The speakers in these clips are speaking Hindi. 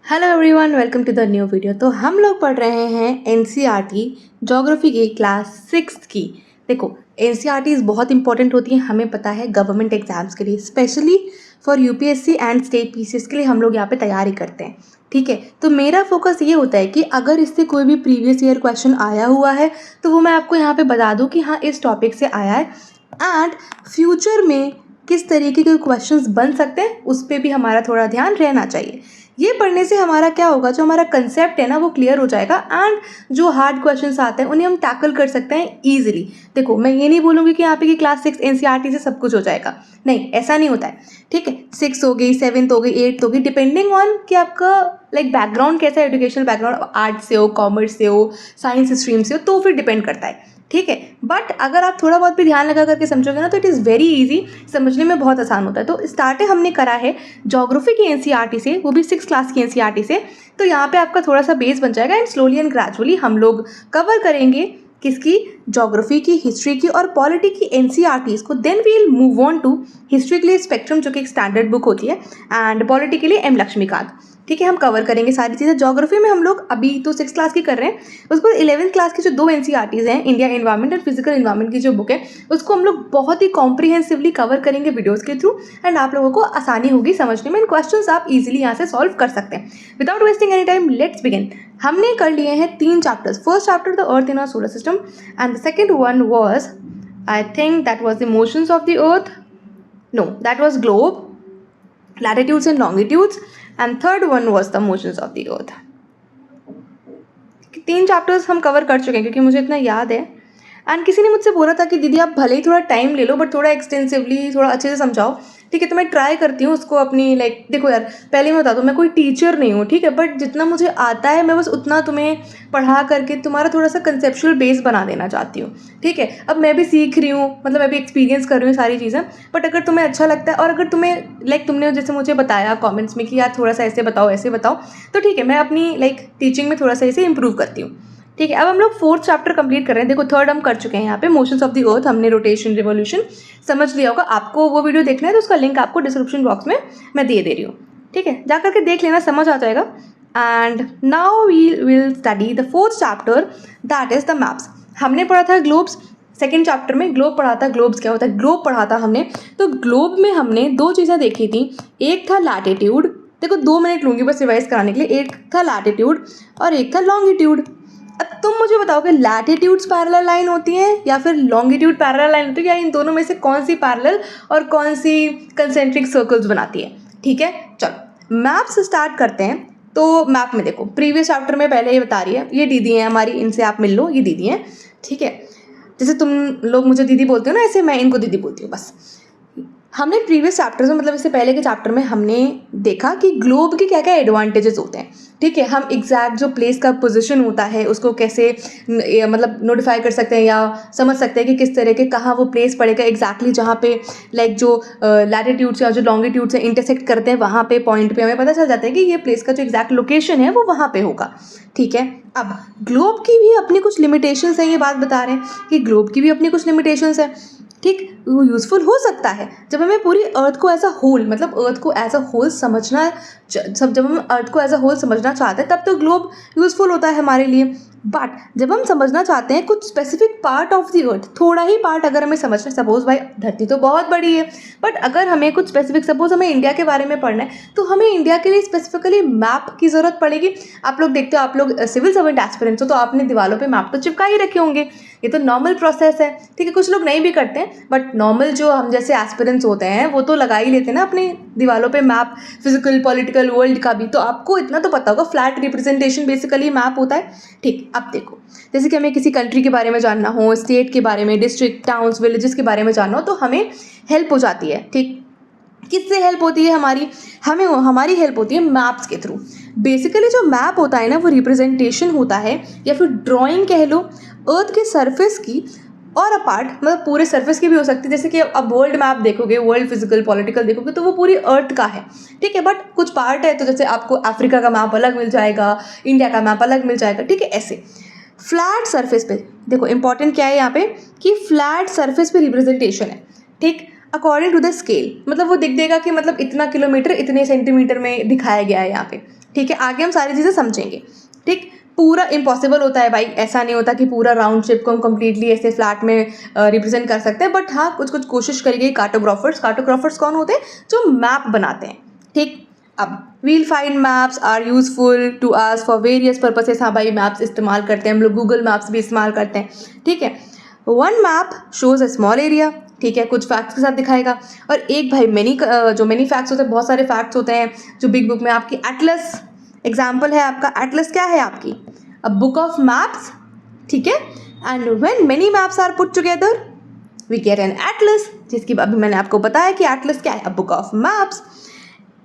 Hello everyone, welcome to the new video. तो हम लोग पढ़ रहे हैं एनसीईआरटी ज्योग्राफी की क्लास 6 की। देखो, एनसीईआरटीज बहुत इंपॉर्टेंट होती हैं, हमें पता है गवर्नमेंट एग्जाम्स के लिए, specially for UPSC and state PCS के लिए हम लोग यहाँ पे तैयारी करते हैं। ठीक है, तो मेरा फोकस ये होता है कि अगर इससे कोई भी प्रीवियस ईयर क्वेश्चन आया हुआ है तो वो मैं आपको यहाँ पे बता दूँ कि हाँ इस टॉपिक से आया है, एंड फ्यूचर में किस तरीके के क्वेश्चंस बन सकते हैं उस पर भी हमारा थोड़ा ध्यान रहना चाहिए। ये पढ़ने से हमारा क्या होगा, जो हमारा कंसेप्ट है ना वो क्लियर हो जाएगा, एंड जो हार्ड क्वेश्चंस आते हैं उन्हें हम टैकल कर सकते हैं ईजिली। देखो, मैं ये नहीं बोलूँगी कि यहाँ पे कि क्लास 6 एनसीईआरटी से सब कुछ हो जाएगा, नहीं, ऐसा नहीं होता है। ठीक है, 6 हो गई, 7th हो गई, 8th हो गई, डिपेंडिंग ऑन कि आपका बैकग्राउंड कैसा है, एजुकेशनल बैकग्राउंड, आर्ट्स से हो, कॉमर्स से हो, साइंस स्ट्रीम से हो, तो फिर डिपेंड करता है। ठीक है, बट अगर आप थोड़ा बहुत भी ध्यान लगा करके समझोगे ना तो इट इज़ वेरी इजी, समझने में बहुत आसान होता है। तो स्टार्ट हमने करा है ज्योग्राफी की एनसीईआरटी से, वो भी 6 क्लास की एनसीईआरटी से। तो यहाँ पे आपका थोड़ा सा बेस बन जाएगा, एंड स्लोली एंड ग्रेजुअली हम लोग कवर करेंगे किसकी, ज्योग्राफी की, हिस्ट्री की और पॉलिटी की एनसीईआरटीज को। Then we will move on to history के लिए स्पेक्ट्रम, जो कि एक स्टैंडर्ड बुक होती है, एंड पॉलिटी के लिए एम लक्ष्मीकांत। ठीक है, हम कवर करेंगे सारी चीज़ें। ज्योग्राफी में हम लोग अभी तो 6 क्लास की कर रहे हैं, उसको 11th क्लास की जो 2 एनसीईआरटीज़ हैं, India environment and physical environment की जो बुक है, उसको हम लोग बहुत ही कॉम्प्रिहेंसिवली कवर करेंगे वीडियोज़ के थ्रू, एंड आप लोगों को आसानी होगी समझने में, इन क्वेश्चंस आप इजीली यहाँ से सॉल्व कर सकते हैं। Without wasting any time, let's begin. हमने कर लिए हैं 3 chapters. First chapter the earth in our solar system, and the second one was, I think that was the motions of the earth, no, that was globe, latitudes and longitudes, and third one was the motions of the earth. 3 chapters हम कवर कर चुके हैं क्योंकि मुझे इतना याद है। एंड किसी ने मुझसे बोला था कि दीदी आप भले ही थोड़ा टाइम ले लो बट थोड़ा एक्सटेंसिवली, थोड़ा अच्छे से समझाओ। ठीक है, तो मैं ट्राई करती हूँ उसको अपनी देखो यार, पहले मैं बता दूँ, मैं कोई टीचर नहीं हूँ, ठीक है, बट जितना मुझे आता है मैं बस उतना तुम्हें पढ़ा करके तुम्हारा थोड़ा सा कंसेप्चुअल बेस बना देना चाहती हूँ। ठीक है, अब मैं भी सीख रही हूँ, मतलब मैं भी एक्सपीरियंस कर रही हूँ सारी चीज़ें, बट अगर तुम्हें अच्छा लगता है और अगर तुम्हें तुमने जैसे मुझे बताया कॉमेंट्स में कि यार थोड़ा सा ऐसे बताओ ऐसे बताओ, तो ठीक है, मैं अपनी टीचिंग में थोड़ा सा ऐसे इंप्रूव करती हूँ। ठीक है, अब हम लोग 4th चैप्टर कंप्लीट कर रहे हैं। देखो, 3rd हम कर चुके हैं, यहाँ पे मोशंस ऑफ द अर्थ हमने रोटेशन रिवोल्यूशन समझ लिया होगा। आपको वो वीडियो देखना है तो उसका लिंक आपको डिस्क्रिप्शन बॉक्स में मैं दे रही हूँ। ठीक है, जा करके देख लेना, समझ आ जाएगा। And now we will study the 4th chapter, that is the maps. हमने पढ़ा था ग्लोब्स, सेकेंड चैप्टर में ग्लोब पढ़ा था, ग्लोब्स क्या होता है, ग्लोब पढ़ा था हमने। तो ग्लोब में हमने 2 चीज़ें देखी थी, एक था लैटिट्यूड, देखो 2 मिनट लूँगी बस रिवाइज कराने के लिए, एक था लैटिट्यूड और एक था लॉन्गिट्यूड। अब तुम मुझे बताओ कि लैटिट्यूड्स पैरेलल लाइन होती हैं या फिर लॉन्गिट्यूड पैरेलल लाइन होती है, या इन दोनों में से कौन सी पैरेलल और कौन सी कंसेंट्रिक सर्कल्स बनाती है। ठीक है, चलो मैप्स स्टार्ट करते हैं। तो मैप में देखो, प्रीवियस चैप्टर में पहले ये बता रही है, ये दीदी हैं हमारी, इनसे आप मिल लो, ये दीदी हैं। ठीक है, जैसे तुम लोग मुझे दीदी बोलते हो ना, ऐसे मैं इनको दीदी बोलती हूँ बस। हमने प्रीवियस चैप्टर्स में, मतलब इससे पहले के चैप्टर में हमने देखा कि ग्लोब के क्या क्या एडवांटेजेस होते हैं। ठीक है, हम एग्जैक्ट जो प्लेस का पोजीशन होता है उसको कैसे नोटिफाई कर सकते हैं या समझ सकते हैं कि किस तरह के कहाँ वो प्लेस पड़ेगा एग्जैक्टली, जहाँ पे जो लैटिट्यूड्स या जो लॉन्गिट्यूड्स से इंटरसेक्ट करते हैं, वहाँ पे पॉइंट पे हमें पता चल जाता है कि ये प्लेस का जो एग्जैक्ट लोकेशन है वो वहाँ पे होगा। ठीक है, अब ग्लोब की भी अपनी कुछ लिमिटेशंस हैं, ये बात बता रहे हैं कि ग्लोब की भी अपनी कुछ लिमिटेशंस है। ठीक, वो यूज़फुल हो सकता है जब हमें पूरी अर्थ को एज अ होल, मतलब अर्थ को एज अ होल समझना, जब हम अर्थ को एज अ होल समझना चाहते हैं तब तो ग्लोब यूज़फुल होता है हमारे लिए। बट जब हम समझना चाहते हैं कुछ स्पेसिफिक पार्ट ऑफ द अर्थ, थोड़ा ही पार्ट अगर हमें समझना है, सपोज भाई धरती तो बहुत बड़ी है, बट अगर हमें कुछ स्पेसिफिक, सपोज हमें इंडिया के बारे में पढ़ना है तो हमें इंडिया के लिए स्पेसिफिकली मैप की ज़रूरत पड़ेगी। आप लोग देखते हो, आप लोग सिविल सर्वेंट एस्पिरेंट्स हो तो आपने दीवारों पे मैप तो चिपका ही रखे होंगे, ये तो नॉर्मल प्रोसेस है। ठीक है, कुछ लोग नहीं भी करते हैं, बट नॉर्मल जो हम जैसे एस्पिरेंट्स होते हैं वो तो लगा ही लेते हैं ना अपनी दीवारों पे मैप, फिजिकल पॉलिटिकल वर्ल्ड का भी। तो आपको इतना तो पता होगा, फ्लैट रिप्रेजेंटेशन बेसिकली मैप होता है। ठीक, अब देखो, जैसे कि हमें किसी कंट्री के बारे में जानना हो, स्टेट के बारे में, डिस्ट्रिक्ट, टाउन्स, विलेजेस के बारे में जानना हो तो हमें हेल्प हो जाती है। ठीक, किससे हेल्प होती है हमारी हेल्प होती है मैप्स के थ्रू। बेसिकली जो मैप होता है ना वो रिप्रेजेंटेशन होता है, या फिर ड्राइंग कह लो, अर्थ के सरफेस की और अपार्ट, मतलब पूरे सरफेस की भी हो सकती है। जैसे कि अब वर्ल्ड मैप देखोगे, वर्ल्ड फिजिकल पॉलिटिकल देखोगे तो वो पूरी अर्थ का है। ठीक है, बट कुछ पार्ट है, तो जैसे आपको अफ्रीका का मैप अलग मिल जाएगा, इंडिया का मैप अलग मिल जाएगा। ठीक है, ऐसे फ्लैट सरफेस पे देखो, इंपॉर्टेंट क्या है यहाँ पे कि फ्लैट सरफेस पे रिप्रेजेंटेशन है। ठीक, अकॉर्डिंग टू द स्केल, मतलब वो दिख देगा कि मतलब इतना किलोमीटर इतने सेंटीमीटर में दिखाया गया है यहाँ पे। ठीक है, आगे हम सारी चीज़ें समझेंगे। ठीक, पूरा इम्पॉसिबल होता है भाई, ऐसा नहीं होता कि पूरा राउंड शेप को हम कम्प्लीटली ऐसे फ्लैट में रिप्रेजेंट कर सकते हैं, बट हाँ कुछ कुछ कोशिश करेंगे। कार्टोग्राफर्स कौन होते हैं? जो मैप बनाते हैं। ठीक, अब we'll find maps are useful to us for various purposes. हाँ भाई, मैप्स इस्तेमाल करते हैं हम लोग, गूगल मैप्स भी इस्तेमाल करते हैं। ठीक है, one map shows a small area, ठीक है, कुछ फैक्ट्स के साथ दिखाएगा। और एक भाई मेनी फैक्ट्स होते हैं, बहुत सारे फैक्ट्स होते हैं जो बिग बुक में। आपकी एटलस एग्जाम्पल है, आपका एटलस क्या है? आपकी अ बुक ऑफ मैप्स। ठीक है, and when many maps are put together we get an atlas, जिसकी अभी मैंने आपको बताया कि एटलस क्या है? A book of maps.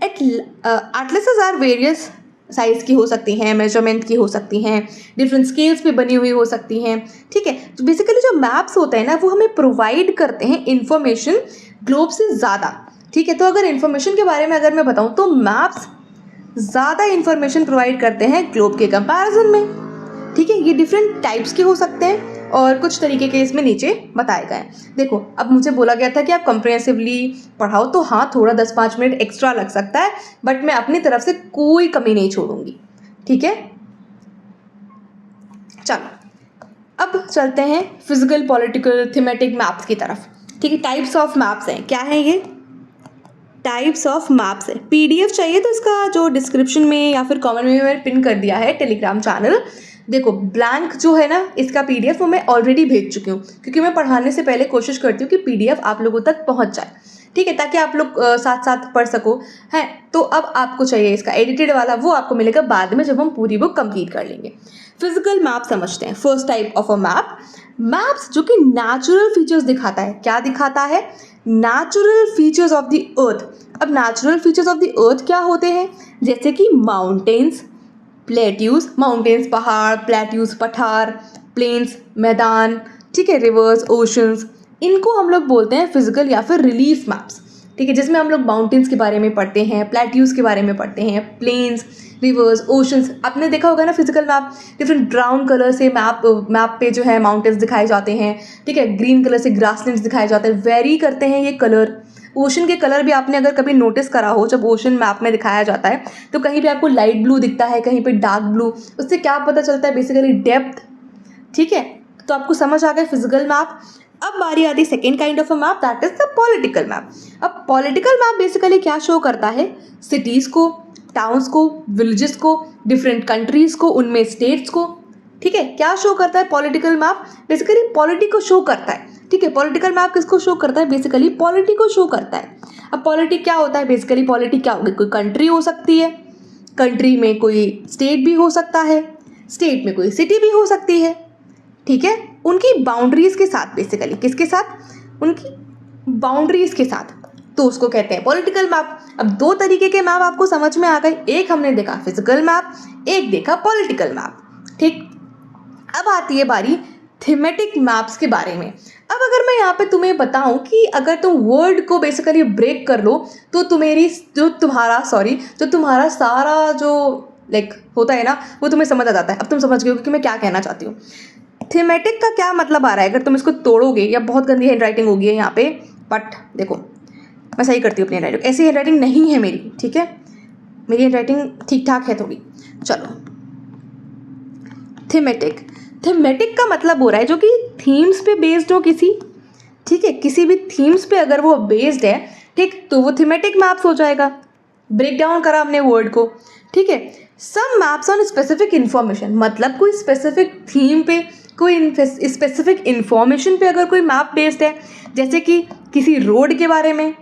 Atlases are various size की हो सकती हैं, मेजरमेंट की हो सकती हैं, डिफरेंट स्केल्स पे बनी हुई हो सकती हैं। ठीक है, तो बेसिकली जो मैप्स होते हैं ना, वो हमें प्रोवाइड करते हैं इंफॉर्मेशन ग्लोब से ज़्यादा। ठीक है, तो अगर इन्फॉर्मेशन के बारे में अगर मैं बताऊँ तो मैप्स ज़्यादा इन्फॉर्मेशन प्रोवाइड करते हैं ग्लोब के कंपैरिजन में। ठीक है, ये डिफरेंट टाइप्स के हो सकते हैं और कुछ तरीके के इसमें नीचे बताए गए हैं। देखो, अब मुझे बोला गया था कि आप कंप्रिहेंसिवली पढ़ाओ, तो हाँ थोड़ा 10-5 मिनट एक्स्ट्रा लग सकता है, बट मैं अपनी तरफ से कोई कमी नहीं छोड़ूंगी। ठीक है, चलो अब चलते हैं फिजिकल, पॉलिटिकल, थीमेटिक मैप्स की तरफ। ठीक है, टाइप्स ऑफ मैप्स हैं। क्या है ये? टाइप्स ऑफ मैप्स है। पीडीएफ चाहिए तो इसका जो डिस्क्रिप्शन में या फिर कमेंट में मैंने पिन कर दिया है टेलीग्राम चैनल। देखो, ब्लैंक जो है ना इसका पीडीएफ, वो मैं ऑलरेडी भेज चुकी हूँ, क्योंकि मैं पढ़ाने से पहले कोशिश करती हूँ कि पीडीएफ आप लोगों तक पहुँच जाए। ठीक है, ताकि आप लोग साथ साथ पढ़ सको। है तो अब आपको चाहिए इसका एडिटेड वाला, वो आपको मिलेगा बाद में जब हम पूरी बुक कंप्लीट कर लेंगे। फिजिकल मैप समझते हैं। First type of a map, maps जो कि नेचुरल फीचर्स दिखाता है। क्या दिखाता है? Natural features of the earth. अब natural features of the earth क्या होते हैं? जैसे कि माउंटेन्स, प्लेट्यूज, माउंटेन्स पहाड़, प्लेट्यूज पठार, प्लेन्स मैदान, ठीक है, रिवर्स, ओशंस, इनको हम लोग बोलते हैं फिजिकल या फिर रिलीफ मैप्स। ठीक है, जिसमें हम लोग माउंटेन्स के बारे में पढ़ते हैं, प्लेट्यूज के बारे में पढ़ते हैं, प्लेन्स, रिवर्स, ओशंस। आपने देखा होगा ना physical map, different brown colour से मैप पे जो है माउंटेन्स दिखाए जाते हैं। ठीक है, ग्रीन कलर से ग्रासलैंड्स दिखाए जाते हैं। वेरी करते हैं ये कलर। ओशन के कलर भी आपने अगर कभी नोटिस करा हो, जब ओशन मैप में दिखाया जाता है तो कहीं पे आपको लाइट ब्लू दिखता है, कहीं पे डार्क ब्लू। उससे क्या पता चलता है? Basically depth. ठीक है, तो आपको समझ आ गया फिजिकल मैप। अब बारी आती है second kind of a map, that is the political map. अब पॉलिटिकल मैप बेसिकली क्या शो करता है? सिटीज़ को, टाउन्स को, विलेजेस को, डिफरेंट कंट्रीज़ को, उनमें स्टेट्स को। ठीक है, क्या शो करता है पॉलिटिकल मैप? बेसिकली पॉलिटी को शो करता है। ठीक है, पॉलिटिकल मैप किसको शो करता है? बेसिकली पॉलिटी को शो करता है। अब पॉलिटी क्या होता है? बेसिकली पॉलिटी क्या होगी? कोई कंट्री हो सकती है, कंट्री में कोई स्टेट भी हो सकता है, स्टेट में कोई सिटी भी हो सकती है। ठीक है, उनकी बाउंड्रीज के साथ, बेसिकली किसके साथ? उनकी बाउंड्रीज के साथ, तो उसको कहते हैं पॉलिटिकल मैप। अब दो तरीके के मैप आपको समझ में आ गए, एक हमने देखा फिजिकल मैप, एक देखा पॉलिटिकल मैप। ठीक, अब आती है बारी थीमेटिक मैप्स के बारे में। अब अगर मैं यहाँ पे तुम्हें बताऊँ कि अगर तुम वर्ड को बेसिकली ब्रेक कर लो तो तुम्हारा सारा जो लाइक होता है ना, वो तुम्हें समझ आ जाता है। अब तुम समझ गए हो कि मैं क्या कहना चाहती हूँ। थीमेटिक का क्या मतलब आ रहा है? अगर तुम इसको तोड़ोगे, या बहुत गंदी हैंड राइटिंग होगी है यहाँ पे, बट देखो मैं सही करती हूँ अपनी हैंड राइटिंग, ऐसी हैंड राइटिंग नहीं है मेरी। ठीक है, मेरी हैंड राइटिंग ठीक ठाक है थोड़ी। चलो, थीमेटिक का मतलब हो रहा है जो कि थीम्स पे बेस्ड हो किसी। ठीक है, किसी भी थीम्स पे अगर वो बेस्ड है, ठीक, तो वो थीमेटिक मैप्स हो जाएगा। ब्रेक डाउन करा हमने वर्ड को। ठीक है, सम मैप्स ऑन स्पेसिफिक इन्फॉर्मेशन, मतलब कोई स्पेसिफिक थीम पे, कोई स्पेसिफिक इन्फॉर्मेशन पे अगर कोई मैप बेस्ड है, जैसे कि किसी रोड के बारे में।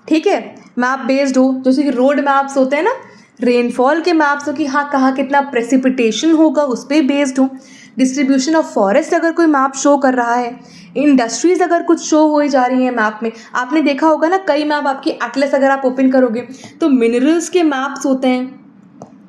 ठीक है, मैप बेस्ड हो, जैसे कि रोड मैप्स होते हैं ना, रेनफॉल के मैप्स हो कि हाँ कहाँ कितना प्रेसिपिटेशन होगा, उस पर बेस्ड हो। डिस्ट्रीब्यूशन ऑफ फॉरेस्ट अगर कोई मैप शो कर रहा है, इंडस्ट्रीज अगर कुछ शो हो जा रही है मैप में। आपने देखा होगा ना, कई मैप आपकी एटलस अगर आप ओपन करोगे तो मिनरल्स के मैप्स होते हैं।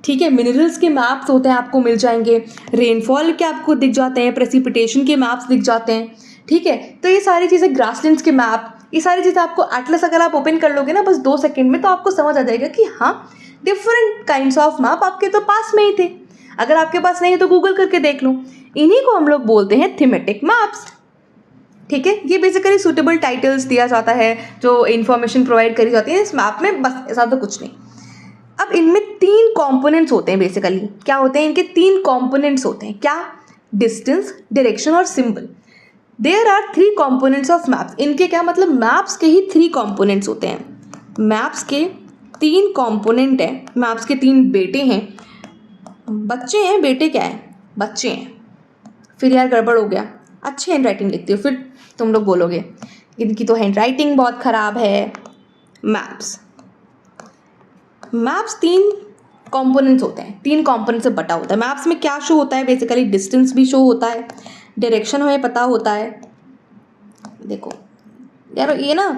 ठीक है, मिनरल्स के मैप्स होते हैं, आपको मिल जाएंगे। रेनफॉल के आपको दिख जाते हैं, प्रेसिपिटेशन के मैप्स दिख जाते हैं। ठीक है, तो ये सारी चीज़ें, ग्रासलैंड्स के मैप, ये सारी चीज़ें आपको एटलस अगर आप ओपन कर लोगे ना बस 2 सेकेंड में, तो आपको समझ आ जाएगा कि हाँ डिफरेंट काइंड्स ऑफ मैप आपके तो पास में ही थे। अगर आपके पास नहीं है तो गूगल करके देख लो। इन्हीं को हम लोग बोलते हैं थीमेटिक मैप्स। ठीक है, ये बेसिकली सूटेबल टाइटल्स दिया जाता है जो इन्फॉर्मेशन प्रोवाइड करी जाती है इस मैप में, बस ऐसा तो कुछ नहीं। अब इनमें 3 कंपोनेंट्स होते हैं बेसिकली। क्या होते हैं इनके? 3 कंपोनेंट्स होते हैं। क्या? डिस्टेंस, डायरेक्शन और symbol. There are 3 components of maps. इनके क्या मतलब? मैप्स के ही 3 कंपोनेंट्स होते हैं। मैप्स के 3 कंपोनेंट हैं। मैप्स के 3 बेटे हैं। बच्चे हैं, बेटे क्या है? बच्चे हैं। फिर यार गड़बड़ हो गया। अच्छी हैंड राइटिंग लिखती हो, फिर तुम लोग बोलोगे इनकी तो हैंड राइटिंग बहुत ख़राब है। मैप्स 3 कंपोनेंट्स होते हैं। 3 कंपोनेंट से बटा होता है। मैप्स में क्या शो होता है? बेसिकली डिस्टेंस भी शो होता है, डायरेक्शन हमें पता होता है। देखो यार ये ना,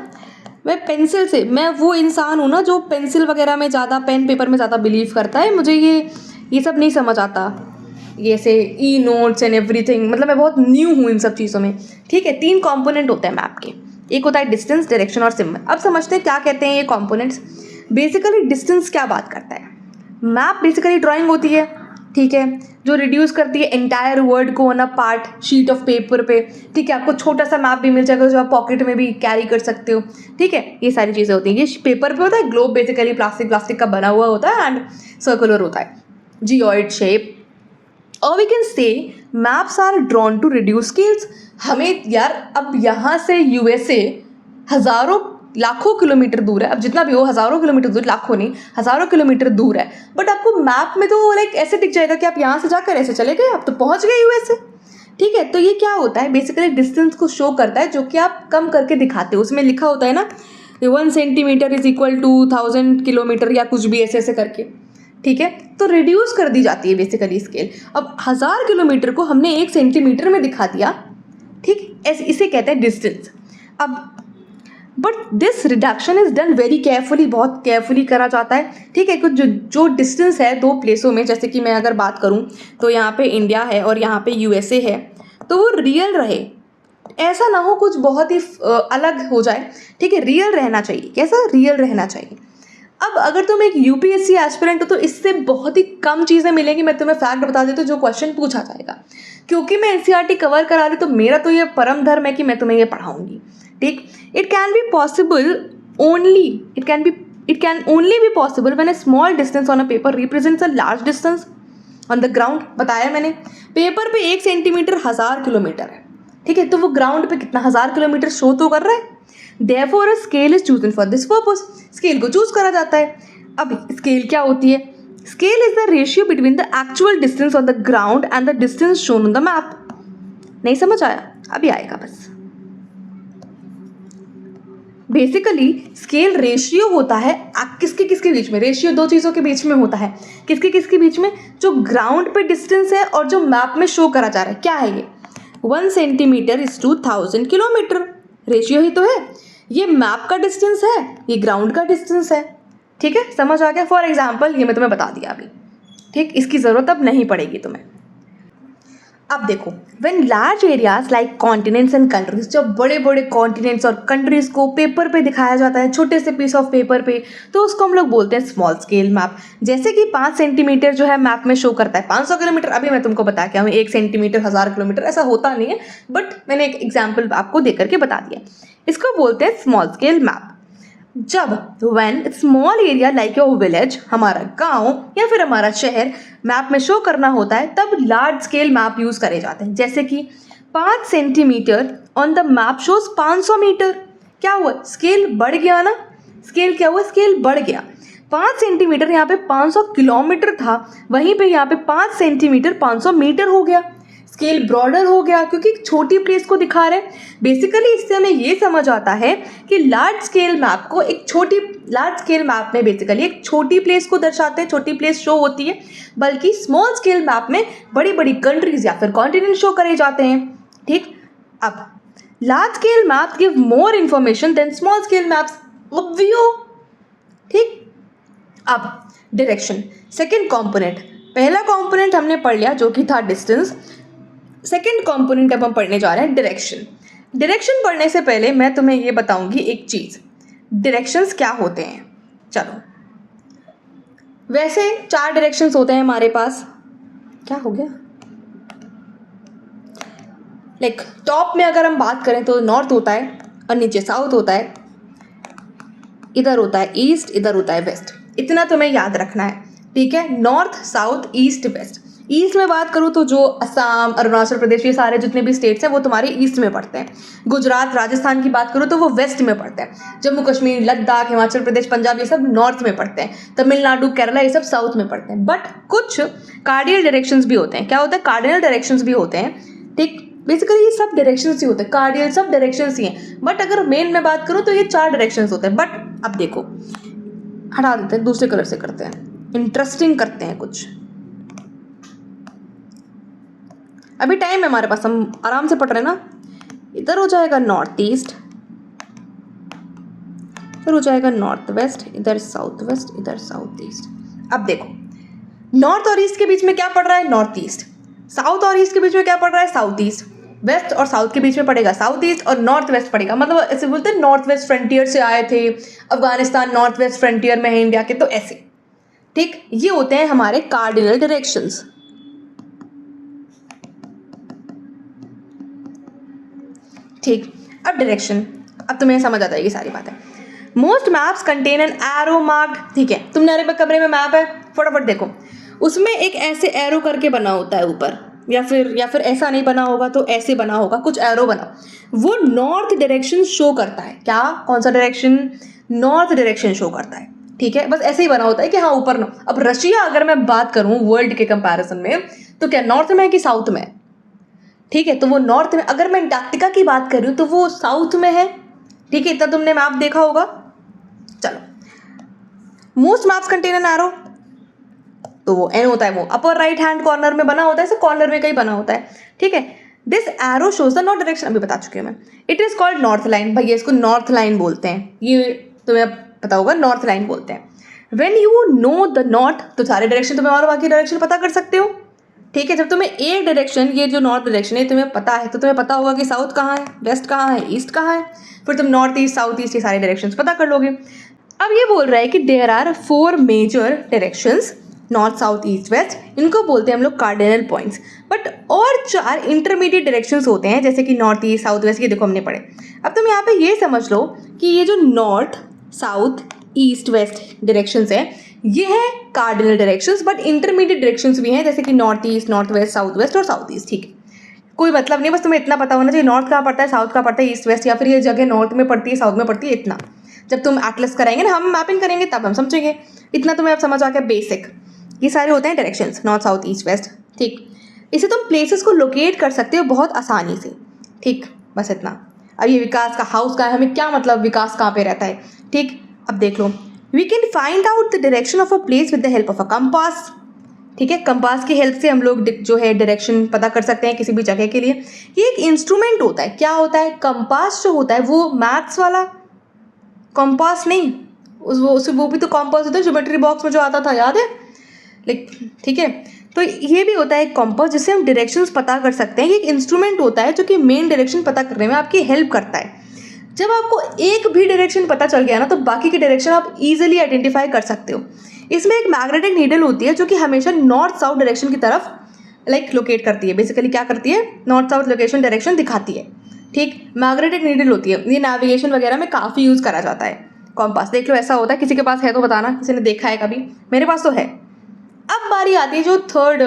मैं वो इंसान हूँ ना जो पेंसिल वगैरह में ज़्यादा, पेन पेपर में ज़्यादा बिलीव करता है। मुझे ये सब नहीं समझ आता, ये से ई नोट्स एंड एवरीथिंग। मतलब मैं बहुत न्यू हूँ इन सब चीज़ों में। ठीक है, 3 कंपोनेंट होते हैं मैप के। एक होता है डिस्टेंस, डायरेक्शन और सिंबल। अब समझते हैं क्या कहते हैं ये कंपोनेंट्स। बेसिकली डिस्टेंस क्या बात करता है? मैप बेसिकली ड्राइंग होती है, ठीक है, जो रिड्यूस करती है एंटायर वर्ड को on a part sheet of paper पे। ठीक है, आपको छोटा सा मैप भी मिल जाएगा जो आप पॉकेट में भी कैरी कर सकते हो। ठीक है, ये सारी चीज़ें होती हैं। ये पेपर पे होता है, ग्लोब बेसिकली प्लास्टिक का बना हुआ होता है एंड सर्कुलर होता है, जियोइड शेप। और we can say maps are drawn to reduce scales. हमें यार अब यहाँ से यूएसए हज़ारों लाखों किलोमीटर दूर है। अब जितना भी हो, हज़ारों किलोमीटर दूर, लाखों नहीं, हज़ारों किलोमीटर दूर है। बट आपको मैप में तो लाइक ऐसे दिख जाएगा कि आप यहाँ से जाकर ऐसे चले गए, आप तो पहुँच गए यूएसए। ठीक है, तो ये क्या होता है? बेसिकली डिस्टेंस को शो करता है, जो कि आप कम करके दिखाते हो। उसमें लिखा होता है ना 1 centimetre is equal to 1000 kilometre या कुछ भी ऐसे ऐसे करके। ठीक है, तो रिड्यूस कर दी जाती है बेसिकली स्केल। अब 1000 किलोमीटर को हमने 1 सेंटीमीटर में दिखा दिया। ठीक, ऐसे इसे कहते हैं डिस्टेंस। अब but this reduction is done very carefully, बहुत केयरफुली करा जाता है। ठीक है, कुछ जो डिस्टेंस है 2 प्लेसों में, जैसे कि मैं अगर बात करूं तो यहाँ पे इंडिया है और यहाँ पे यूएसए है, तो वो रियल रहे। ऐसा ना हो कुछ बहुत ही अलग हो जाए। ठीक है, रियल रहना चाहिए। कैसा? रियल रहना चाहिए। अब अगर तुम एक यूपीएससी एस्पिरेंट हो तो इससे बहुत ही कम चीज़ें मिलेंगी। मैं तुम्हें फैक्ट बता देती हूँ जो क्वेश्चन पूछा जाएगा। क्योंकि मैं एनसीईआरटी कवर करा रही तो मेरा तो ये परम धर्म है कि मैं तुम्हें ये पढ़ाऊंगी। ठीक, it can be possible only, it can only be possible when a small distance on a paper represents a large distance on the ground. बताया मैंने, पेपर पे 1 सेंटीमीटर 1000 किलोमीटर है। ठीक है, तो वो ग्राउंड पे कितना 1000 किलोमीटर शो तो कर रहा है। Therefore a scale is chosen for this purpose. Scale को चूज करा जाता है। अब स्केल क्या होती है? Scale is the ratio between the actual distance on the ground and the distance shown on the map. नहीं समझ आया? अभी आएगा बस। बेसिकली स्केल रेशियो होता है किसके किसके बीच में? रेशियो 2 चीज़ों के बीच में होता है। किसके किसके बीच में? जो ग्राउंड पे डिस्टेंस है और जो मैप में शो करा जा रहा है। क्या है ये? 1 centimetre is to 1000 kilometre. Ratio ही तो है। ये मैप का डिस्टेंस है, ये ग्राउंड का डिस्टेंस है। ठीक है, समझ आ गया? फॉर एग्जाम्पल ये मैं तुम्हें बता दिया अभी। ठीक, इसकी ज़रूरत अब नहीं पड़ेगी तुम्हें। अब देखो, when large areas like continents and countries, जब बड़े बड़े कॉन्टिनेंट्स और कंट्रीज को पेपर पे दिखाया जाता है, छोटे से पीस ऑफ पेपर पे, तो उसको हम लोग बोलते हैं स्मॉल स्केल मैप। जैसे कि 5 सेंटीमीटर जो है मैप में शो करता है 500 किलोमीटर। अभी मैं तुमको बता के आऊँ 1 सेंटीमीटर 1000 किलोमीटर, ऐसा होता नहीं है, बट मैंने एक एग्जाम्पल आपको दे करके बता दिया। इसको बोलते हैं स्मॉल स्केल मैप। जब when small area like your village, हमारा गांव या फिर हमारा शहर मैप में शो करना होता है, तब लार्ज स्केल मैप यूज करे जाते हैं। जैसे कि 5 centimetre on the map shows 500 metre. क्या हुआ? स्केल बढ़ गया ना। स्केल क्या हुआ? स्केल बढ़ गया। 5 सेंटीमीटर यहाँ पे 500 किलोमीटर था, वहीं पे यहाँ पे 5 सेंटीमीटर 500 मीटर हो गया। स्केल ब्रॉडर हो गया क्योंकि एक छोटी प्लेस को दिखा रहे हैं। बेसिकली इससे हमें ये समझ आता है कि लार्ज स्केल मैप को लार्ज स्केल मैप में बेसिकली एक छोटी प्लेस को दर्शाते हैं, छोटी प्लेस शो होती है, बल्कि स्मॉल स्केल मैप में बड़ी बड़ी कंट्रीज या फिर कॉन्टिनेंट शो करे जाते हैं। ठीक, अब large scale map give more information than small scale maps. Obvious. ठीक, अब डायरेक्शन, सेकेंड कॉम्पोनेंट। पहला कॉम्पोनेंट हमने पढ़ लिया जो कि था डिस्टेंस। सेकेंड कॉम्पोनेंट अब हम पढ़ने जा रहे हैं डायरेक्शन। डायरेक्शन पढ़ने से पहले मैं तुम्हें ये बताऊंगी एक चीज़, डायरेक्शंस क्या होते हैं। चलो, वैसे 4 डायरेक्शंस होते हैं हमारे पास। क्या हो गया? लाइक टॉप में अगर हम बात करें तो नॉर्थ होता है और नीचे साउथ होता है। इधर होता है ईस्ट, इधर होता है वेस्ट। इतना तुम्हें याद रखना है, ठीक है। North, south, east, west. East में बात करूँ तो जो असम, अरुणाचल प्रदेश, ये सारे जितने भी स्टेट्स हैं वो तुम्हारे ईस्ट में पड़ते हैं। गुजरात, राजस्थान की बात करूँ तो वो वेस्ट में पड़ते हैं। जम्मू कश्मीर, लद्दाख, हिमाचल प्रदेश, पंजाब, ये सब नॉर्थ में पड़ते हैं। तमिलनाडु, केरला, ये सब साउथ में पड़ते हैं। बट कुछ कार्डिनल डायरेक्शंस भी होते हैं। क्या होता है? कार्डिनल डायरेक्शंस भी होते हैं, ठीक। बेसिकली ये सब डायरेक्शंस ही होते हैं, कार्डिनल सब डायरेक्शंस ही हैं। बट अगर मेन में बात करूँ तो ये 4 डायरेक्शंस होते हैं। बट अब देखो, हटा देते हैं, दूसरे कलर से करते हैं, इंटरेस्टिंग करते हैं कुछ। अभी टाइम है हमारे पास, हम आराम से पढ़ रहे हैं ना। इधर हो जाएगा नॉर्थ ईस्ट, इधर हो जाएगा नॉर्थ वेस्ट, इधर साउथ वेस्ट, इधर साउथ ईस्ट। अब देखो, नॉर्थ और ईस्ट के बीच में क्या पड़ रहा है? North east. साउथ और ईस्ट के बीच में क्या पड़ रहा है? South east. वेस्ट और साउथ के बीच में पड़ेगा साउथ ईस्ट, और नॉर्थ वेस्ट पड़ेगा। मतलब ऐसे बोलते हैं नॉर्थ वेस्ट फ्रंटियर से आए थे, अफगानिस्तान नॉर्थ वेस्ट फ्रंटियर में है इंडिया के, तो ऐसे, ठीक। ये होते हैं हमारे कार्डिनल डायरेक्शंस, ठीक। अब डायरेक्शन, अब तुम्हें समझ आ जाएगी सारी बातें। Most maps contain an arrow marked, ठीक है। तुम्हारे कमरे में मैप है, फटाफट देखो, उसमें एक ऐसे एरो करके बना होता है ऊपर, या फिर ऐसा नहीं बना होगा तो ऐसे बना होगा, कुछ एरो बना, वो नॉर्थ डायरेक्शन शो करता है। क्या? कौन सा डायरेक्शन? नॉर्थ डायरेक्शन शो करता है, ठीक है। बस ऐसे ही बना होता है कि हाँ ऊपर न। अब रशिया अगर मैं बात करूँ वर्ल्ड के कंपैरिजन में, तो क्या नॉर्थ में है कि साउथ में है? ठीक है, तो वो नॉर्थ में। अगर मैं अंटार्कटिका की बात कर रही हूँ तो वो साउथ में है, ठीक है। इतना तुमने मैप देखा होगा। चलो, most maps contain an arrow, तो वो एन होता है, वो अपर राइट हैंड कॉर्नर में बना होता है, ऐसे कॉर्नर में कहीं बना होता है, ठीक है। This arrow shows the north direction, अभी बता चुकी हूँ मैं। It is called north line, भैया इसको नॉर्थ लाइन बोलते हैं, ये तुम्हें पता होगा, नॉर्थ लाइन बोलते हैं। When you know the north, तो सारे डायरेक्शन तुम्हें और बाकी डायरेक्शन पता कर सकते हो, ठीक है। जब तुम्हें एक डायरेक्शन, ये जो नॉर्थ डायरेक्शन है तुम्हें पता है, तो तुम्हें पता होगा कि साउथ कहाँ है, वेस्ट कहाँ है, ईस्ट कहाँ है। फिर तुम नॉर्थ ईस्ट, साउथ ईस्ट, ये सारे डायरेक्शंस पता कर लोगे। अब ये बोल रहा है कि there are 4 major directions, north, south, east, west, इनको बोलते हैं हम लोग कार्डिनल पॉइंट्स। बट और 4 इंटरमीडिएट डायरेक्शंस होते हैं, जैसे कि नॉर्थ ईस्ट, साउथ वेस्ट, ये देखो हमने पढ़े। अब तुम यहाँ पे ये समझ लो कि ये जो north, south, east, west directions है, ये है cardinal directions. But intermediate directions भी हैं, जैसे कि north east, north west, south west और साउथ ईस्ट, ठीक है। कोई मतलब नहीं, बस तुम्हें इतना पता होना चाहिए नॉर्थ कहाँ पड़ता है, साउथ कहाँ पड़ता है, ईस्ट वेस्ट, या फिर ये जगह नॉर्थ में पड़ती है, साउथ में पड़ती है, इतना। जब तुम एटलस कराएंगे ना, हम मैपिंग करेंगे, तब हम समझेंगे। इतना तुम्हें अब समझ आ गया बेसिक। ये सारे होते हैं directions, north, south, east, west, ठीक। इसे तुम प्लेसेस को लोकेट कर सकते हो बहुत आसानी से, ठीक। बस इतना। अब ये विकास का हाउस का है, हमें क्या मतलब विकास कहाँ पे रहता है, ठीक। अब देख लो, we can find out the direction of a place with the help of a compass, ठीक है। कंपास की हेल्प से हम लोग जो है डायरेक्शन पता कर सकते हैं किसी भी जगह के लिए। ये एक इंस्ट्रूमेंट होता है। क्या होता है? कंपास जो होता है वो मैथ्स वाला कंपास नहीं, वो भी तो कंपास होता है, ज्योमेट्री बॉक्स में जो आता था, याद है? ठीक है। तो ये भी होता है एक कंपास, जिससे हम डायरेक्शंस पता कर सकते हैं। ये एक इंस्ट्रूमेंट होता है जो कि मेन डायरेक्शन पता करने में आपकी हेल्प करता है। जब आपको एक भी डायरेक्शन पता चल गया ना, तो बाकी के डायरेक्शन आप इजीली आइडेंटिफाई कर सकते हो। इसमें एक मैग्नेटिक नीडल होती है जो कि हमेशा नॉर्थ साउथ डायरेक्शन की तरफ लोकेट करती है। बेसिकली क्या करती है? नॉर्थ साउथ लोकेशन डायरेक्शन दिखाती है, ठीक। मैग्नेटिक नीडल होती है, ये नेविगेशन वगैरह में काफ़ी यूज़ करा जाता है। कॉम्पास देख लो, ऐसा होता है। किसी के पास है तो बताना, किसी ने देखा है कभी? मेरे पास तो है। अब बारी आती है जो थर्ड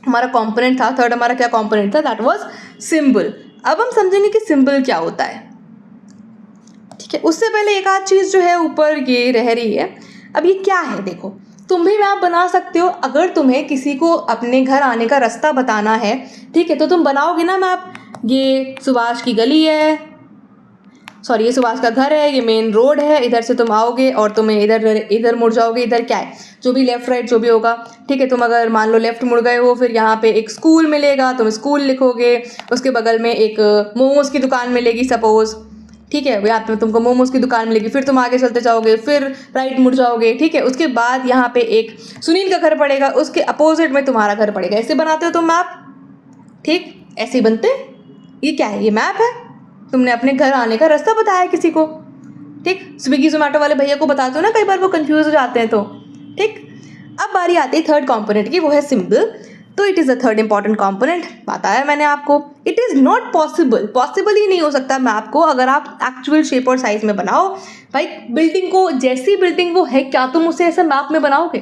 हमारा कॉम्पोनेंट था। थर्ड हमारा क्या कॉम्पोनेंट था? That was symbol. अब हम समझेंगे कि सिंबल क्या होता है, ठीक है। उससे पहले एक आध चीज़ जो है ऊपर ये रह रही है। अब ये क्या है? देखो, तुम भी मैप बना सकते हो। अगर तुम्हें किसी को अपने घर आने का रास्ता बताना है, ठीक है, तो तुम बनाओगे ना मैप। ये सुभाष की गली है, सॉरी ये सुभाष का घर है, ये मेन रोड है, इधर से तुम आओगे और तुम्हें इधर मुड़ जाओगे। इधर क्या है? जो भी लेफ्ट राइट जो भी होगा, ठीक है। तुम अगर मान लो लेफ्ट मुड़ गए हो, फिर यहाँ पे एक स्कूल मिलेगा, तुम स्कूल लिखोगे। उसके बगल में एक मोमोज की दुकान मिलेगी सपोज, ठीक है। यहाँ पे तुमको मोमोज की दुकान मिलेगी। फिर तुम आगे चलते जाओगे, फिर राइट मुड़ जाओगे, ठीक है। उसके बाद यहाँ पे एक सुनील का घर पड़ेगा, उसके अपोजिट में तुम्हारा घर पड़ेगा। ऐसे बनाते हो तुम मैप, ठीक, ऐसे ही बनते। ये क्या है? ये मैप है। तुमने अपने घर आने का रास्ता बताया किसी को, ठीक। स्विगी जोमेटो वाले भैया को बताते हो ना, कई बार वो कंफ्यूज हो जाते हैं, तो ठीक। अब बारी आती है थर्ड कंपोनेंट की, वो है सिंबल। तो it is the third important component, बताया मैंने आपको। इट इज़ नॉट पॉसिबल ही नहीं हो सकता मैप को अगर आप एक्चुअल शेप और साइज में बनाओ। भाई बिल्डिंग को, जैसी बिल्डिंग वो है, क्या तुम उसे ऐसे मैप में बनाओगे?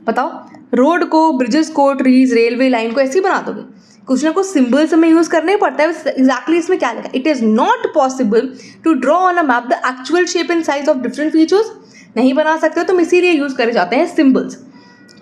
बताओ, रोड को, ब्रिजेस को, ट्रीज, रेलवे लाइन को ऐसे ही बना दोगे? कुछ ना कुछ सिंबल्स हमें यूज़ करना ही पड़ता है। एग्जैक्टली इसमें क्या लिखा? It is not possible to draw on a map the actual shape and size of different features. नहीं बना सकते हो तुम, इसीलिए यूज़ करे जाते हैं सिंबल्स।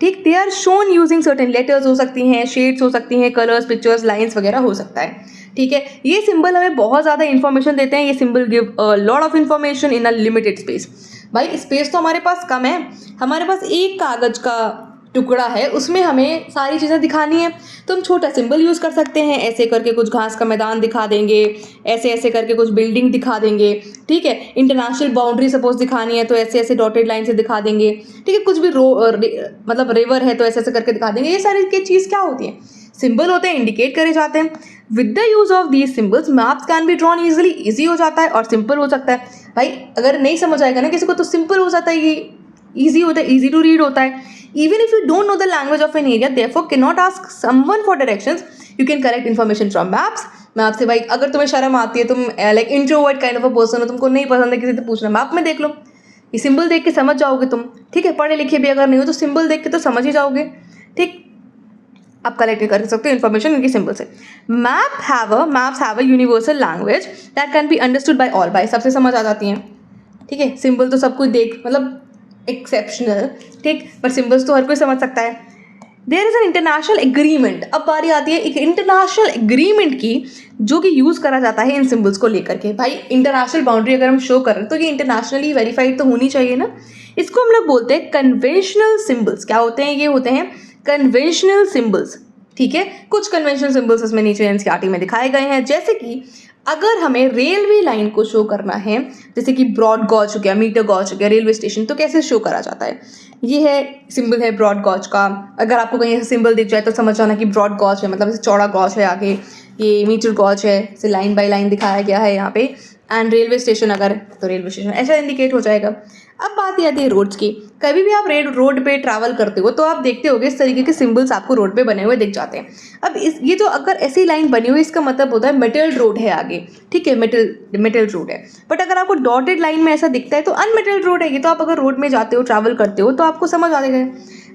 ठीक, they are shown using certain letters हो सकती हैं, शेड्स हो सकती हैं, कलर्स, पिक्चर्स, लाइन्स वगैरह हो सकता है। ठीक है, ये सिंबल हमें बहुत ज़्यादा इन्फॉर्मेशन देते हैं। ये symbol give a lot of information in a limited space. भाई स्पेस तो हमारे पास कम है, हमारे पास एक कागज़ का टुकड़ा है, उसमें हमें सारी चीज़ें दिखानी है, तो हम छोटा सिंबल यूज़ कर सकते हैं। ऐसे करके कुछ घास का मैदान दिखा देंगे, ऐसे ऐसे करके कुछ बिल्डिंग दिखा देंगे। ठीक है, इंटरनेशनल बाउंड्री सपोज दिखानी है तो ऐसे ऐसे डॉटेड लाइन से दिखा देंगे। ठीक है, कुछ भी मतलब रिवर है तो ऐसे ऐसे करके दिखा देंगे। ये सारी की चीज़ क्या होती है? सिंबल होते हैं, इंडिकेट करे जाते हैं। With the use of these symbols maps can be drawn easily, easy हो जाता है और सिंपल हो सकता है। भाई अगर नहीं समझ आएगा ना किसी को तो सिंपल हो जाता है, ये ईजी होता है, ईजी टू रीड होता है। Even if you don't know the language of an area, therefore cannot ask someone for directions, you can collect information from maps. Map से भाई अगर तुम्हें शर्म आती है, तुम like introvert kind of a person हो, तुमको नहीं पसंद है किसी से पूछना, मैप में देख लो, ये सिंबल देख के समझ जाओगे तुम। ठीक है, पढ़े लिखे भी अगर नहीं हो तो सिंबल देख के तो समझ ही जाओगे। ठीक, आप कलेक्ट कर सकते हो इन्फॉर्मेशन इनके सिंबल से। Maps have a universal language that can be understood by all. भाई सबसे समझ आ जाती हैं। ठीक है, सिंबल तो सब कुछ देख, मतलब एक्सेप्शनल, ठीक, पर सिंबल्स तो हर कोई समझ सकता है। There is an international agreement. अब बारी आती है एक इंटरनेशनल एग्रीमेंट की, जो कि यूज़ करा जाता है इन सिंबल्स को लेकर के। भाई इंटरनेशनल बाउंड्री अगर हम शो कर रहे हैं तो ये इंटरनेशनली वेरीफाइड तो होनी चाहिए ना। इसको हम लोग बोलते हैं कन्वेंशनल सिंबल्स। क्या होते हैं? ये होते हैं कन्वेंशनल सिंबल्स। ठीक है, कुछ कन्वेंशनल सिंबल्स इसमें नीचे एनसीईआरटी में दिखाए गए हैं, जैसे कि अगर हमें रेलवे लाइन को शो करना है, जैसे कि ब्रॉड गॉज हो गया, मीटर गॉज हो गया, रेलवे स्टेशन, तो कैसे शो करा जाता है? ये है सिंबल है ब्रॉड गॉज का। अगर आपको कहीं ऐसे सिंबल दिख जाए तो समझ जाना कि ब्रॉड गॉज है, मतलब ऐसे चौड़ा गॉज है आगे। ये मीटर गॉज है, इसे लाइन बाय लाइन दिखाया गया है यहाँ पे। एंड रेलवे स्टेशन अगर, तो रेलवे स्टेशन ऐसा इंडिकेट हो जाएगा। अब बात आती है रोड्स की। कभी भी आप रोड पे ट्रैवल करते हो तो आप देखते होगे इस तरीके के सिंबल्स आपको रोड पे बने हुए दिख जाते हैं। अब ये जो अगर ऐसी लाइन बनी हुई, इसका मतलब होता है मेटल्ड रोड है आगे। ठीक है, मेटल्ड रोड है। बट अगर आपको डॉटेड लाइन में ऐसा दिखता है तो अनमेटल्ड रोड है ये। तो आप अगर रोड में जाते हो, ट्रैवल करते हो, तो आपको समझ आ जाएगा।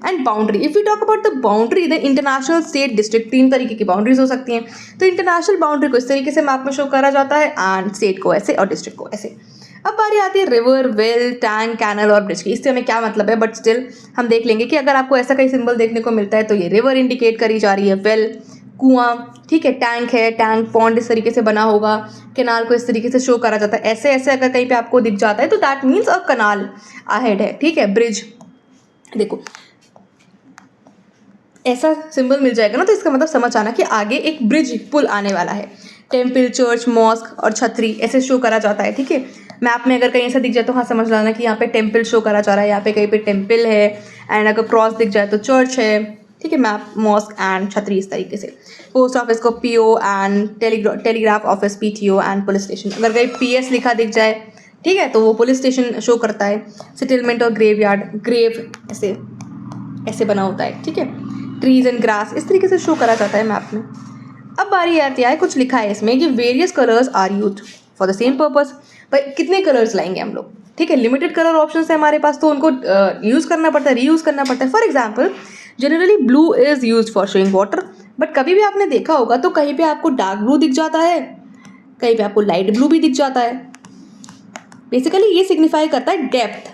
And boundary, if you talk about the boundary, the international, state, district, 3 तरीके की बाउंड्रीज हो सकती हैं। तो इंटरनेशनल बाउंड्री को इस तरीके से मैप में शो करा जाता है, एंड स्टेट को ऐसे और डिस्ट्रिक्ट को ऐसे। अब बारी आती है रिवर, वेल, टैंक, कैनल और ब्रिज की। इससे हमें क्या मतलब है, बट स्टिल हम देख लेंगे कि अगर आपको ऐसा कहीं सिंबल देखने को मिलता है तो ये रिवर इंडिकेट करी जा रही है, वेल कुआं, ठीक है, टैंक है, टैंक पॉन्ड इस तरीके से बना होगा, कैनाल को इस तरीके से शो करा जाता है। ऐसे ऐसे अगर कहीं पे आपको दिख जाता है तो that means a canal ahead है। ठीक है, ब्रिज, देखो ऐसा सिंबल मिल जाएगा ना तो इसका मतलब समझ आना कि आगे एक ब्रिज, पुल आने वाला है। टेम्पल, चर्च, मॉस्क और छतरी ऐसे शो करा जाता है। ठीक है, मैप में अगर कहीं ऐसा दिख जाए तो हाँ समझ लाना कि यहाँ पे टेम्पल शो करा जा रहा है, यहाँ पे कहीं पे टेम्पल है। एंड अगर क्रॉस दिख जाए तो चर्च है। ठीक है, मैप, मॉस्क एंड छतरी इस तरीके से। पोस्ट ऑफिस को PO and telegraph office PTO and police station. अगर कहीं पीएस लिखा दिख जाए, ठीक है, तो वो पुलिस स्टेशन शो करता है। सेटलमेंट और ग्रेवयार्ड, ग्रेव ऐसे ऐसे बना होता है। ठीक है, ट्रीज एंड ग्रास इस तरीके से शो करा जाता है मैप में। अब बारी आती है, कुछ लिखा है इसमें कि various colours are used for the same purpose. भाई कितने कलर्स लाएंगे हम लोग? ठीक है, लिमिटेड कलर ऑप्शन है हमारे पास, तो उनको यूज़ करना पड़ता है, रीयूज़ करना पड़ता है। For example, generally blue is use for showing water, but कभी भी आपने देखा होगा तो कहीं पे आपको डार्क ब्लू दिख जाता है, कहीं पे आपको लाइट ब्लू भी दिख जाता है। बेसिकली ये सिग्निफाई करता है डेप्थ।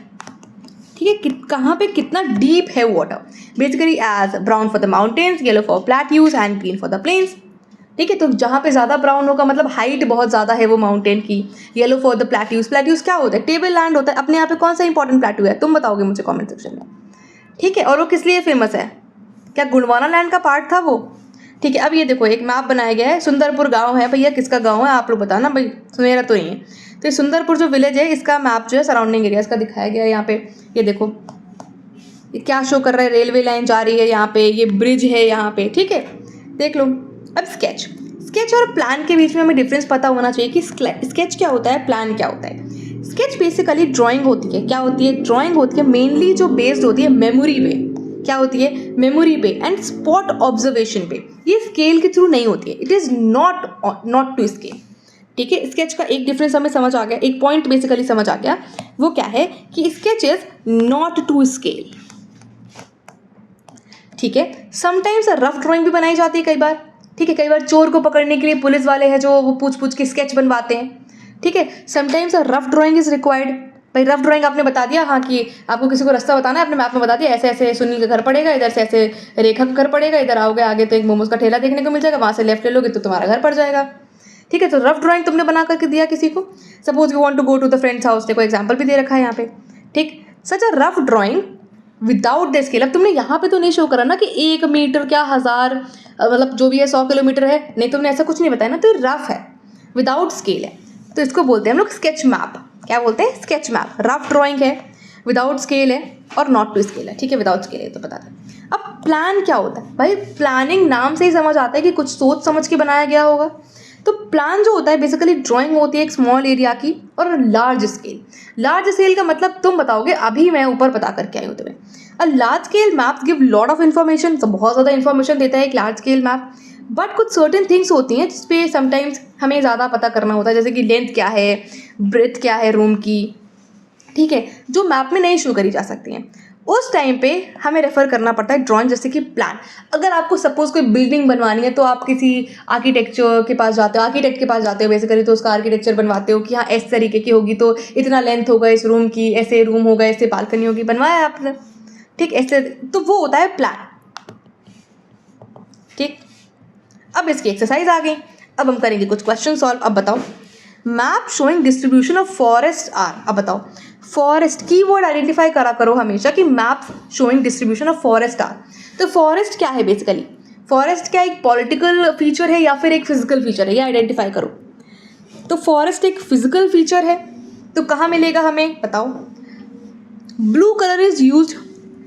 ठीक है, कहाँ पे कितना डीप है water. Basically as brown for the mountains, yellow for plateaus and green for the plains. ठीक है, तो जहाँ पे ज़्यादा ब्राउन होगा मतलब हाइट बहुत ज़्यादा है वो माउंटेन की। Yellow for the plateaus, plateaus क्या होता है? टेबल लैंड होता है। अपने यहाँ पे कौन सा इंपॉर्टेंट प्लेट्यू है तुम बताओगे मुझे कमेंट सेक्शन में। ठीक है, और वो किस लिए फेमस है? क्या गुंडवाना लैंड का पार्ट था वो? ठीक है, अब ये देखो एक मैप बनाया गया है, सुंदरपुर गाँव है। भैया किसका गाँव है आप लोग बताना भाई, मेरा तो नहीं है। तो ये सुंदरपुर जो विलेज है इसका मैप जो है सराउंडिंग एरियाज का दिखाया गया है यहाँ पे। ये देखो ये क्या शो कर रहा है, रेलवे लाइन जा रही है यहाँ पे, ये ब्रिज है यहाँ पे। ठीक है, देख लो। अब स्केच और प्लान के बीच में हमें डिफरेंस पता होना चाहिए कि स्केच क्या होता है, प्लान क्या होता है। स्केच बेसिकली ड्राइंग होती है। क्या होती है? ड्राइंग होती है मेनली जो बेस्ड होती है मेमोरी पे। क्या होती है, मेमोरी पे एंड स्पॉट ऑब्जर्वेशन पे। ये स्केल के थ्रू नहीं होती है, it is not to scale. ठीक है, स्केच का एक डिफरेंस हमें समझ आ गया, एक पॉइंट बेसिकली समझ आ गया। वो क्या है कि sketch is not to scale. ठीक है, समटाइम्स रफ ड्राइंग भी बनाई जाती है कई बार। ठीक है, कई बार चोर को पकड़ने के लिए पुलिस वाले हैं जो वो पूछ के स्केच बनवाते हैं। ठीक है, sometimes rough drawing is required. भाई रफ ड्राइंग आपने बता दिया, हाँ कि आपको किसी को रास्ता बताना है, आपने मैप में बता दिया ऐसे ऐसे सुनील का घर पड़ेगा, इधर से ऐसे रेखा का घर पड़ेगा, इधर आओगे आगे तो एक मोमोज का ठेला देखने को मिल जाएगा, वहाँ से लेफ्ट ले लोगे तो तुम्हारा घर पड़ जाएगा। ठीक है, तो रफ ड्राइंग तुमने बना करके दिया किसी को, suppose you want to go to the friends house, देखो एग्जांपल भी दे रखा है यहाँ पे। ठीक, such a rough drawing without the scale. अब तुमने यहाँ पे तो नहीं शो करा ना कि 1 मीटर क्या 1000 मतलब जो भी है 100 किलोमीटर है, नहीं तुमने ऐसा कुछ नहीं बताया ना, तो ये रफ है, विदाउट स्केल है, तो इसको बोलते हैं हम लोग स्केच मैप। क्या बोलते हैं, स्केच मैप। रफ ड्राइंग है, विदाउट स्केल है और नॉट टू स्केल है। ठीक है, विदाउट स्केल है तो बता दें। अब प्लान क्या होता है, भाई प्लानिंग नाम से ही समझ आता है कि कुछ सोच समझ के बनाया गया होगा। तो प्लान जो होता है बेसिकली ड्राइंग होती है एक स्मॉल एरिया की और लार्ज स्केल। लार्ज स्केल का मतलब तुम बताओगे, अभी मैं ऊपर बता करके आई हूँ तुम्हें। A large scale map give lot of information, तो बहुत ज़्यादा इन्फॉर्मेशन देता है एक लार्ज स्केल मैप। बट कुछ सर्टेन थिंग्स होती हैं जिसपे समटाइम्स हमें ज़्यादा पता करना होता है, जैसे कि लेंथ क्या है, ब्रेथ क्या है रूम की। ठीक है, जो मैप में नहीं शो करी जा सकती हैं, उस टाइम पे हमें रेफर करना पड़ता है ड्राइंग, जैसे कि प्लान। अगर आपको सपोज कोई बिल्डिंग बनवानी है तो आप किसी आर्किटेक्चर के पास जाते हो, आर्किटेक्ट के पास जाते हो बेसिकली, तो उसका आर्किटेक्चर बनवाते हो कि हाँ इस तरीके की होगी तो इतना लेंथ होगा इस रूम की, ऐसे रूम होगा, ऐसे बालकनी होगी, बनवाया आपने। ठीक, ऐसे तो वो होता है प्लान। ठीक, अब इसकी एक्सरसाइज आ गई, अब हम करेंगे कुछ क्वेश्चन सॉल्व। अब बताओ, map showing distribution of forest are. अब बताओ, फॉरेस्ट कीवर्ड आइडेंटिफाई करा करो हमेशा कि map showing distribution of forest are. तो फॉरेस्ट क्या है बेसिकली, फॉरेस्ट क्या एक पॉलिटिकल फीचर है या फिर एक फिजिकल फीचर है, ये आइडेंटिफाई करो। तो फॉरेस्ट एक फिजिकल फीचर है, तो कहाँ मिलेगा हमें बताओ। Blue colour is used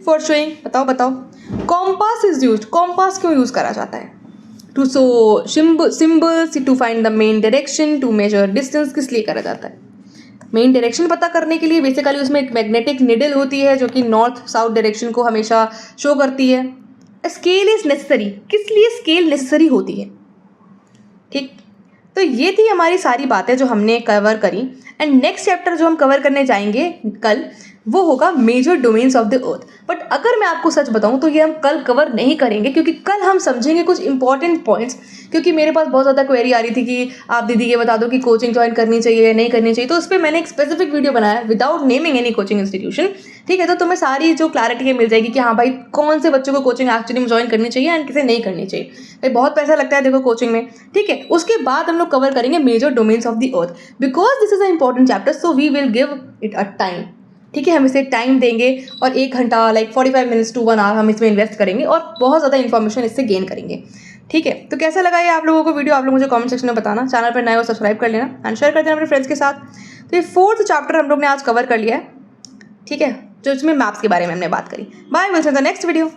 for showing, बताओ। कॉम्पास इज यूज्ड, कॉम्पास क्यों यूज करा जाता है, to show symbols, to find the main direction, to measure distance, किस लिए करा जाता है। मेन डायरेक्शन पता करने के लिए, बेसिकली उसमें एक मैग्नेटिक निडल होती है जो कि नॉर्थ साउथ डायरेक्शन को हमेशा शो करती है। स्केल इज नेसेसरी, किस लिए स्केल नेसेसरी होती है। ठीक, तो ये थी हमारी सारी बातें जो हमने कवर करी। एंड नेक्स्ट चैप्टर जो हम कवर करने जाएंगे कल, वो होगा major domains of the earth. But अगर मैं आपको सच बताऊं तो ये हम कल कवर नहीं करेंगे, क्योंकि कल हम समझेंगे कुछ इंपॉर्टेंट पॉइंट्स। क्योंकि मेरे पास बहुत ज़्यादा क्वेरी आ रही थी कि आप दीदी ये बता दो कि कोचिंग ज्वाइन करनी चाहिए या नहीं करनी चाहिए, तो उस पर मैंने एक स्पेसिफिक वीडियो बनाया without naming any coaching institution. ठीक है, तो तुम्हें सारी जो क्लैरिटी मिल जाएगी कि हाँ भाई कौन से बच्चों को कोचिंग एक्चुअली में ज्वाइन करनी चाहिए एंड किसे नहीं करनी चाहिए। भाई बहुत पैसा लगता है देखो कोचिंग में। ठीक है, उसके बाद हम लोग कवर करेंगे major domains of the earth, because this is a important chapter, so we will give it a time. ठीक है, हम इसे टाइम देंगे और 1 घंटा लाइक 45 मिनट्स टू 1 आवर हम इसमें इन्वेस्ट करेंगे और बहुत ज़्यादा इन्फॉर्मेशन इससे गेन करेंगे। ठीक है, तो कैसा लगा ये आप लोगों को वीडियो, आप लोग मुझे कमेंट सेक्शन में बताना। चैनल पर नए हो सब्सक्राइब कर लेना एंड शेयर कर देना अपने फ्रेंड्स के साथ। तो ये 4th चैप्टर हम लोग ने आज कवर कर लिया है। ठीक है, जो इसमें मैप्स के बारे में हमने बात करी। Bye, will see in the next video.